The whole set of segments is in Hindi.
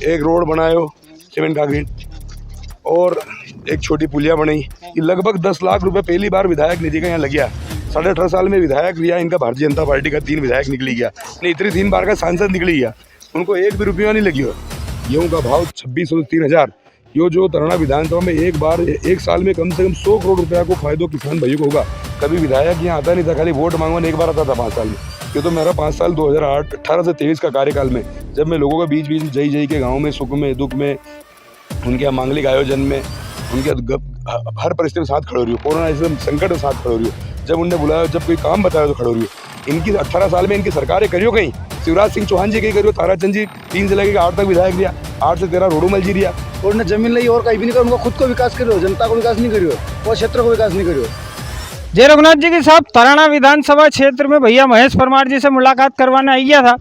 एक रोड बनायो सीमेंट कांक्रीट और एक छोटी पुलिया बनाई। ये लगभग 10 लाख रुपए पहली बार विधायक निधि का यहाँ लग गया। 18.5 साल में विधायक रिया इनका भारतीय जनता पार्टी का 3 विधायक निकली गया, नहीं इतनी 3 बार का सांसद निकली गया, उनको 1 भी रुपया नहीं लगी हो। गेहूँ का भाव 2600 से 3000। यो जो तराना विधानसभा में एक साल में कम से कम 100 करोड़ रुपया को फायदो किसान भाइयों को होगा। कभी विधायक यहाँ आता नहीं था, खाली वोट मांगने एक बार आता था 5 साल में। ये तो मेरा 5 साल 2018 से 23 का कार्यकाल में, जब मैं लोगों के बीच में जई के गाँव में सुख में दुख में उनके मांगलिक आयोजन में उनके हर परिस्थिति में साथ खड़े हो रही हो। कोरोना जैसे संकट में साथ खड़े हो रही हो। जब उनने बुलाया, जब कोई काम बताया तो खड़े हो रही हो। इनकी 18 साल में इनकी सरकारें करियो कहीं। शिवराज सिंह चौहान जी कहीं करियो, ताराचंद जी 3 से लेकर 8 तक विधायक दिया, 8 से 13 रोडूमल जी दिया। और न जमीन ली और कहीं भी नहीं करो, उनको खुद को विकास करो, जनता को विकास नहीं करियो और क्षेत्र को विकास नहीं करियो। जय रघुनाथ जी की साहब तराना विधानसभा क्षेत्र में भैया महेश परमार जी से मुलाकात करवाने आई था।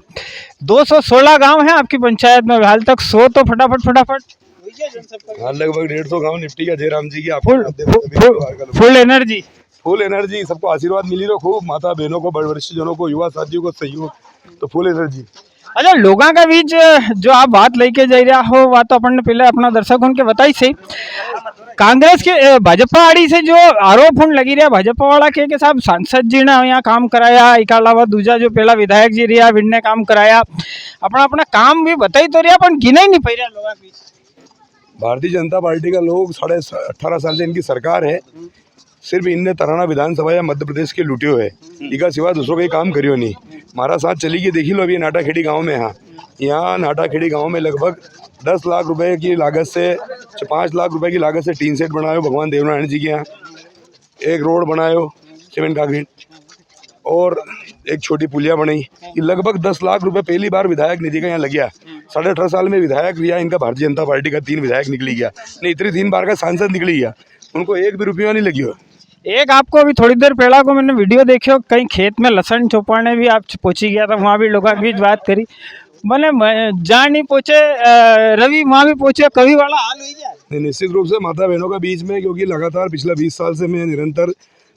216 गांव हैं आपकी पंचायत में, हाल तक 100 तो फटाफट हाँ, लगभग 150 गाँव निपटी गया जयराम जी की। फुल एनर्जी सबको आशीर्वाद मिली रहो खूब, माता बहनों को, वरिष्ठ जनों को, युवा साथियों को सहयोग, तो फुल एनर्जी। अच्छा, लोगों का बीच जो आप बात लेके जा रहा हो, वह तो अपन ने पहले अपना दर्शक उनके बताई सही। कांग्रेस के भाजपा आड़ी से जो आरोप होने लगी रहा भाजपा वाला के साहब सांसद जी ने यहाँ काम कराया, इसके अलावा दूसरा जो पहला विधायक जी रहा विनने काम कराया, अपना अपना काम भी बताई तो रहा, पर गिना ही नहीं पाई रहा लोगों के बीच। भारतीय जनता पार्टी का लोग 18.5 साल से इनकी सरकार है, सिर्फ इनने तराना विधानसभा या मध्य प्रदेश के लूटियो है, इनका सिवा दूसरों का काम करियो नहीं। हमारा साथ चली गई, देखी लो अभी नाटाखेड़ी गांव में। यहाँ नाटाखेड़ी गांव में लगभग 10 लाख रुपए की लागत से 5 लाख रुपए की लागत से टीन सेट बनायो भगवान देवनारायण जी के यहाँ। एक रोड बनायो सीमेंट कांक्रीट और एक छोटी पुलिया बनाई। ये लगभग 10 लाख रुपए पहली बार विधायक निधि का यहाँ लग गया। 18.5 साल में विधायक रिया इनका भारतीय जनता पार्टी का 3 विधायक निकली गया, नहीं इतनी 3 बार का सांसद निकली गया, उनको 1 भी रुपया नहीं लगी हो। एक आपको अभी थोड़ी देर पहला को मैंने वीडियो देखी हो, कहीं खेत में लहसुन चौपाने भी आप पहुंची गया था, वहाँ भी लोगों के बीच बात करी, मैंने जहाँ नहीं पहुँचे रवि वहाँ भी पहुँचे, कभी वाला हाल हुई जाए। निश्चित रूप से माता बहनों के बीच में, क्योंकि लगातार पिछला 20 साल से मैं निरंतर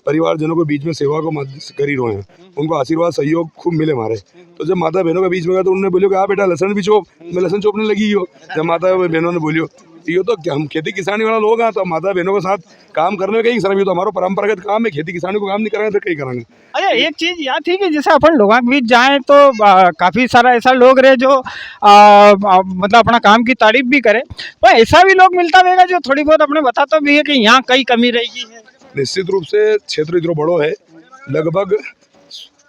परिवारजनों के बीच में सेवा को करी रहे हैं, उनको आशीर्वाद सहयोग खूब मिले हमारे। तो जब माता बहनों के बीच में गया तो उन्होंने बोलियो कि बेटा लहसुन भी चोप, मैं लहसुन चोपने लगी हो। जब माता बहनों ने बोलियो, ये तो हम खेती किसानी वाला लोग हैं, तो माता बहनों के साथ काम करने में कहीं शर्म, तो हमारा परंपरागत काम है, खेती किसानी को काम नहीं कराएंगे तो कहीं कराएंगे। अच्छा, एक चीज याद थी कि जैसे अपन लोगों के बीच जाएं तो काफी सारा ऐसा लोग रहे जो मतलब अपना काम की तारीफ भी करे, पर ऐसा भी लोग मिलता रहेगा जो थोड़ी बहुत अपने बताता भी है कि यहाँ कई कमी रहेगी है। निश्चित रूप से क्षेत्र इतना बड़ो है, लगभग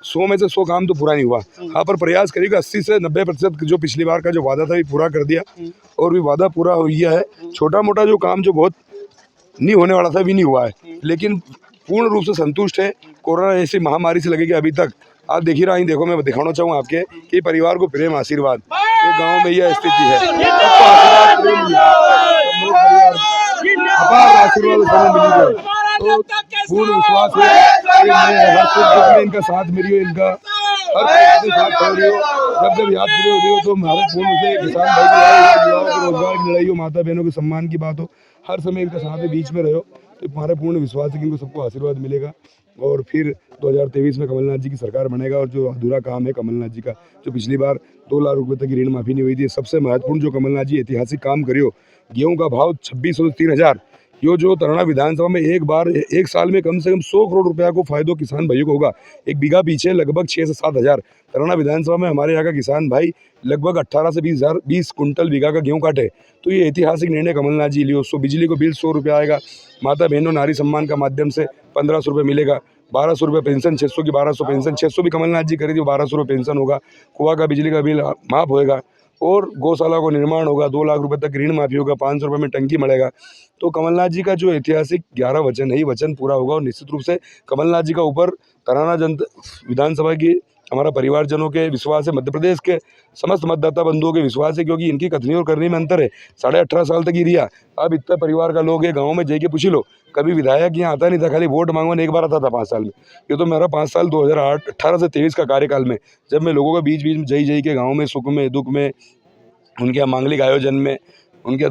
100 में से 100 काम तो पूरा नहीं हुआ। हाँ, पर प्रयास करेगा 80 से 90% जो पिछली बार का जो वादा था भी पूरा कर दिया, और भी वादा पूरा हो गया है। छोटा मोटा जो काम जो बहुत नहीं होने वाला था भी नहीं हुआ है, लेकिन पूर्ण रूप से संतुष्ट है। कोरोना ऐसी महामारी से लगेगी अभी तक आप देख ही रहा, देखो मैं दिखाना चाहूँ आपके कि परिवार को प्रेम आशीर्वाद, ये गाँव में यह स्थिति है। अपार आशीर्वाद तो पूर्ण विश्वास है कि मैं हर सुख में इनका साथ मिली हो, इनका हर साथ खड़े रही हो। जब याद करी हो तो हमारे पूर्ण से किसान भाई की लड़ाई हो, युवाओं की रोजगार की लड़ाई हो, माता बहनों के सम्मान की बात हो, हर समय इनका साथ बीच में रहो, तो हमारा पूर्ण विश्वास है कि इनको सबको आशीर्वाद मिलेगा। और फिर 2023 में कमलनाथ जी की सरकार बनेगा, और जो अधूरा काम है कमलनाथ जी का, जो पिछली बार 2 लाख रुपए तक की ऋण माफी नहीं हुई थी, सबसे महत्वपूर्ण जो कमलनाथ जी ऐतिहासिक काम करियो, गेहूँ का भाव 2600 से 3000। यो जो तराना विधानसभा में एक साल में कम से कम 100 करोड़ रुपया को फायदो किसान भाइयों को होगा। एक बीघा पीछे लगभग 6 से 7 हज़ार। तराना विधानसभा में हमारे यहाँ का किसान भाई लगभग 18 से 20 कुंटल बीघा का गेहूँ काटे, तो ये ऐतिहासिक निर्णय कमलनाथ जी लियो। बिजली को बिल 100 रुपया आएगा, माता बहनों नारी सम्मान का माध्यम से 1500 रुपये मिलेगा, 1200 रुपये पेंशन, 600 की 1200 पेंशन, 600 भी कमलनाथ जी करी थी, 1200 रुपये पेंशन होगा। कुआं का बिजली का बिल माफ होएगा, और गौशाला को निर्माण होगा, 2 लाख रुपए तक ऋण माफी होगा, 500 रुपये में टंकी मिलेगा। तो कमलनाथ जी का जो ऐतिहासिक 11 वचन है, ये वचन पूरा होगा। और निश्चित रूप से कमलनाथ जी का ऊपर तराना जनता विधानसभा की हमारा परिवारजनों के विश्वास है, मध्य प्रदेश के समस्त मतदाता बंधुओं के विश्वास है, क्योंकि इनकी कथनी और करनी में अंतर है। 18.5 साल तक ही रिया, अब इतना परिवार का लोग है, गाँव में जाके पूछ लो, कभी विधायक यहाँ आता नहीं था, खाली वोट मांगने एक बार आता था 5 साल में। ये तो मेरा 5 साल 2018 से 23 का कार्यकाल में, जब मैं लोगों के बीच में जई के गाँव में सुख में दुख में उनके मांगलिक आयोजन में उनके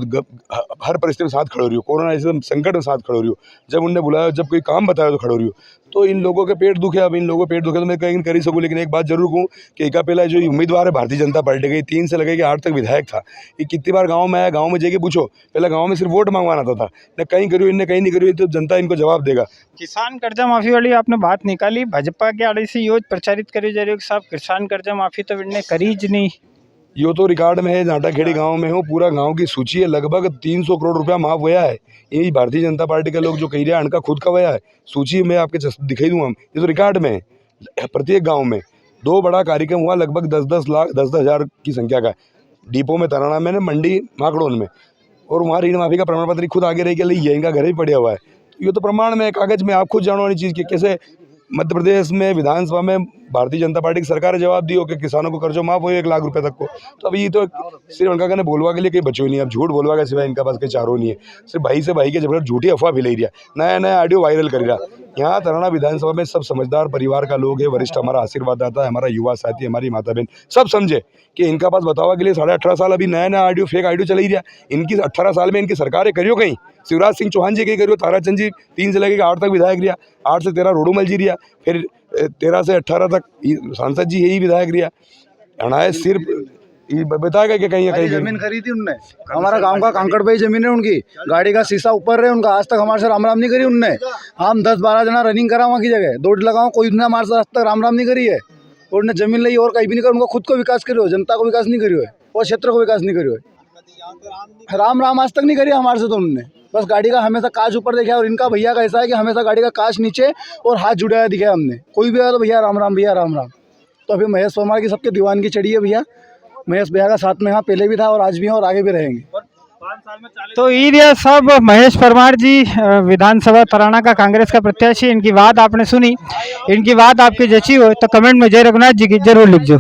हर परिस्थिति में साथ खड़े हो रही हो, कोरोना ऐसे संकट में साथ खड़े हो रही हो, जब उनने बुलाया, जब कोई काम बताया तो खड़े हो रही हो। तो इन लोगों के पेट दुखे, अब इन लोगों के पेट दुखे तो मैं कहीं कर ही सकूँ, लेकिन एक बात जरूर कहूँ कि एका पहला जो उम्मीदवार है भारतीय जनता पार्टी का, 3 से लगे कि 8 तक विधायक था, ये कितनी बार गाँव में आया, गाँव में जाके पूछो, पहले गाँव में सिर्फ वोट मांगवाना था न कहीं करी इनने कहीं नहीं करी, तो जनता इनको जवाब देगा। किसान कर्जा माफी वाली आपने बात निकाली, भाजपा के आड़े से योज प्रचारित करी जा रही है कि साहब किसान कर्जा माफी तो इनने करी ज नहीं। यो तो रिकॉर्ड में है, झाटाखेड़ी गांव में हो, पूरा गांव की सूची है, लगभग 300 करोड़ रुपया माफ हुआ है। यही भारतीय जनता पार्टी के लोग जो कह रहे हैं, उनका खुद का हुआ है, सूची में आपके दिखाई दूँ हम, ये तो रिकॉर्ड में है। प्रत्येक गांव में 2 बड़ा कार्यक्रम हुआ, लगभग 10 हज़ार की संख्या का, डिपो में, तराना में, मंडी माकड़ोन में, और वहाँ ऋण माफी का प्रमाण पत्र खुद आगे रह के लिए, इनका घर ही पड़ा हुआ है। तो ये तो प्रमाण में, कागज में, आप खुद जानो वाली चीज़ की कैसे मध्य प्रदेश में विधानसभा में भारतीय जनता पार्टी की सरकार ने जवाब दिया कि किसानों को कर्जो माफ हो 1 लाख रुपए तक को। तो अभी ये तो सिर्फ उनका कहने बोलवा के लिए कहीं बचो नहीं, अब झूठ बोलवा के सिवाय इनका पास कहीं चारों नहीं है, सिर्फ भाई से भाई के जबरदस्त झूठी अफवाह फैलाई रहा, नया नया ऑडियो वायरल कर रहा। यहाँ तराना विधानसभा में सब समझदार परिवार का लोग है, वरिष्ठ हमारा आशीर्वाद आता है, हमारा युवा साथी, हमारी माता बहन सब समझे कि इनका पास बतावा के लिए 18.5 साल अभी नया नया ऑडियो, फेक ऑडियो चल ही रहा। इनकी 18 साल में इनकी सरकारें करियो कहीं, शिवराज सिंह चौहान जी कहीं करियो, ताराचंद जी 3 से लेकर 8 तक विधायक रहा, 8 से 13 रोडूमल जी रहा, फिर 13 से 18 तक सांसद जी यही विधायक रहा। अनाय सिर्फ बताएगा कि कहीं कहीं जमीन खरीदी उनने, हमारा गांव का कांकड़ भाई जमीन है उनकी, गाड़ी का शीशा ऊपर है उनका, आज तक हमारे से राम राम नहीं करी उनने। हम 10-12 जना रनिंग करा वहाँ की जगह, दौड़ लगाओ, कोई ने हमारे से आज तक राम राम नहीं करी है। और उन्हें जमीन ली और कहीं भी नहीं कर, उनका खुद को विकास करियो, जनता को विकास नहीं करियो है, और क्षेत्र को विकास नहीं करियो है। राम राम आज तक नहीं करी हमारे से, तो उन्होंने बस गाड़ी का हमेशा कांच ऊपर देखा। और इनका भैया का ऐसा है कि हमेशा गाड़ी का कांच नीचे और हाथ जुड़ा हुआ दिखा हमने, कोई भी आया तो भैया राम राम, भैया राम राम। तो अभी महेश परमार की सबके दीवान की चढ़ी है भैया, महेश भैया का साथ में यहाँ पहले भी था और आज भी है और आगे भी रहेंगे। तो ये सब महेश परमार जी विधानसभा तराना का कांग्रेस का प्रत्याशी, इनकी बात आपने सुनी, इनकी बात आपकी जची हो तो कमेंट में जय रघुनाथ जी की जरूर लिख दो।